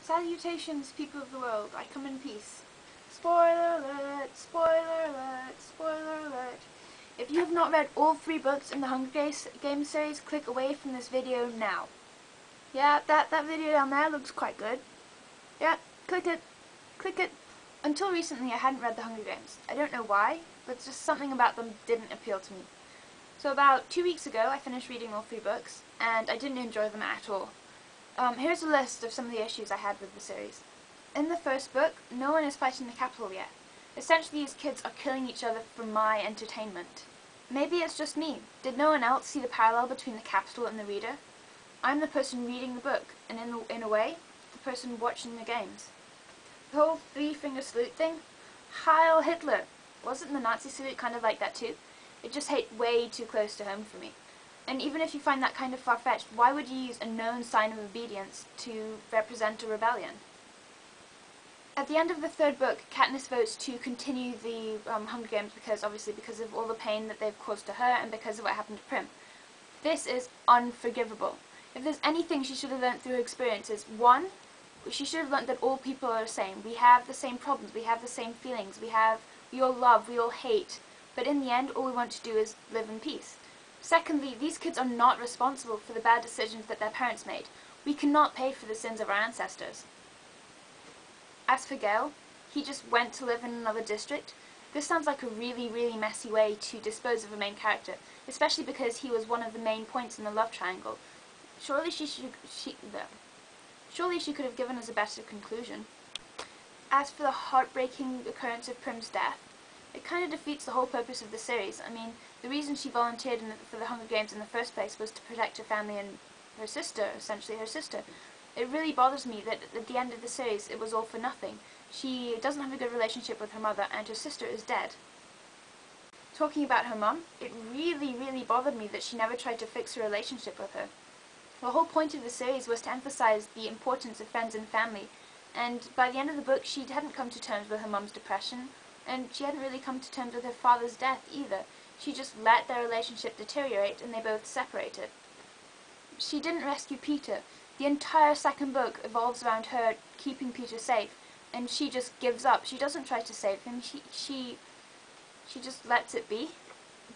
Salutations, people of the world, I come in peace. Spoiler alert, spoiler alert, spoiler alert. If you have not read all 3 books in the Hunger Games series, click away from this video now. Yeah, that video down there looks quite good. Yeah, click it. Click it. Until recently I hadn't read the Hunger Games. I don't know why, but just something about them didn't appeal to me. So about 2 weeks ago I finished reading all 3 books, and I didn't enjoy them at all. Here's a list of some of the issues I had with the series. In the first book, no one is fighting the Capitol yet. Essentially, these kids are killing each other for my entertainment. Maybe it's just me. Did no one else see the parallel between the Capitol and the reader? I'm the person reading the book, and in a way, the person watching the games. The whole 3-finger salute thing? Heil Hitler! Wasn't the Nazi salute kind of like that too? It just hit way too close to home for me. And even if you find that kind of far-fetched, why would you use a known sign of obedience to represent a rebellion? At the end of the 3rd book, Katniss votes to continue the Hunger Games because of all the pain that they've caused to her and because of what happened to Prim. This is unforgivable. If there's anything she should have learned through her experiences, 1, she should have learned that all people are the same. We have the same problems, we have the same feelings, we all love, we all hate, but in the end all we want to do is live in peace. Secondly, these kids are not responsible for the bad decisions that their parents made. We cannot pay for the sins of our ancestors. As for Gale, he just went to live in another district. This sounds like a really, really messy way to dispose of a main character, especially because he was one of the main points in the love triangle. Surely she could have given us a better conclusion. As for the heartbreaking occurrence of Prim's death, it kind of defeats the whole purpose of the series. I mean, the reason she volunteered for the Hunger Games in the first place was to protect her family and her sister, essentially her sister. It really bothers me that at the end of the series it was all for nothing. She doesn't have a good relationship with her mother and her sister is dead. Talking about her mum, it really, really bothered me that she never tried to fix her relationship with her. The whole point of the series was to emphasize the importance of friends and family, and by the end of the book she hadn't come to terms with her mum's depression, and she hadn't really come to terms with her father's death either. She just let their relationship deteriorate and they both separated. She didn't rescue Peter. The entire 2nd book evolves around her keeping Peter safe, and she just gives up. She doesn't try to save him, she just lets it be.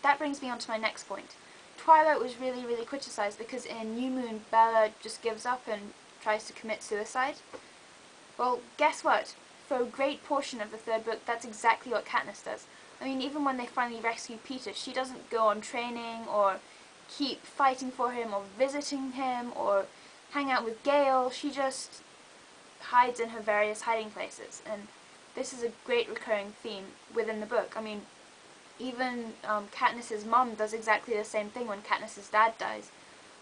That brings me on to my next point. Twilight was really, really criticized because in New Moon, Bella just gives up and tries to commit suicide. Well, guess what? For a great portion of the 3rd book, that's exactly what Katniss does. I mean, even when they finally rescue Peter, she doesn't go on training or keep fighting for him or visiting him or hang out with Gale. She just hides in her various hiding places, and this is a great recurring theme within the book. I mean, even Katniss's mom does exactly the same thing when Katniss's dad dies.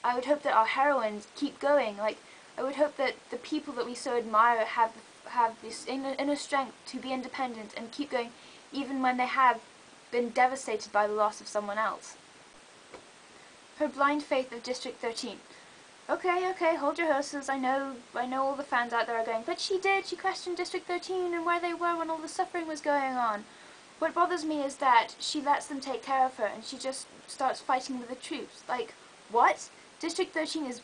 I would hope that our heroines keep going. Like, I would hope that the people that we so admire have this inner strength to be independent and keep going even when they have been devastated by the loss of someone else. Her blind faith of District 13. Okay, hold your horses. I know all the fans out there are going, but she questioned District 13 and where they were when all the suffering was going on. What bothers me is that she lets them take care of her and she just starts fighting with the troops. Like, what? District 13 is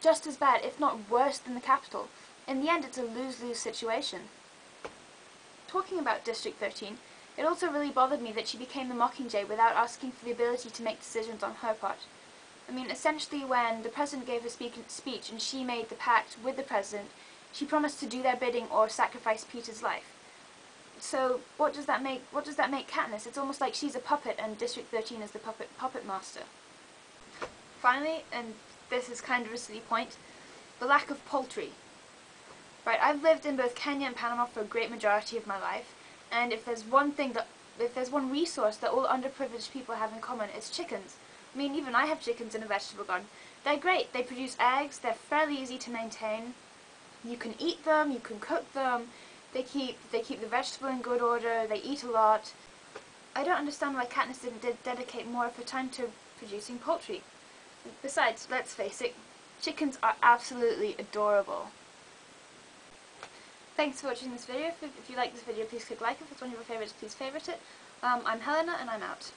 just as bad, if not worse, than the Capitol. In the end, it's a lose-lose situation. Talking about District 13, it also really bothered me that she became the Mockingjay without asking for the ability to make decisions on her part. I mean, essentially when the President gave her speech and she made the pact with the President, she promised to do their bidding or sacrifice Peter's life. So what does that make Katniss? It's almost like she's a puppet and District 13 is the puppet master. Finally, and this is kind of a silly point, the lack of poultry. Right, I've lived in both Kenya and Panama for a great majority of my life, and if there's one resource that all underprivileged people have in common, it's chickens. I mean, even I have chickens in a vegetable garden. They're great. They produce eggs. They're fairly easy to maintain. You can eat them. You can cook them. They keep the vegetable in good order. They eat a lot. I don't understand why Katniss didn't dedicate more of her time to producing poultry. Besides, let's face it, chickens are absolutely adorable. Thanks for watching this video. If you like this video, please click like. If it's one of your favorites, please favorite it. I'm Helena, and I'm out.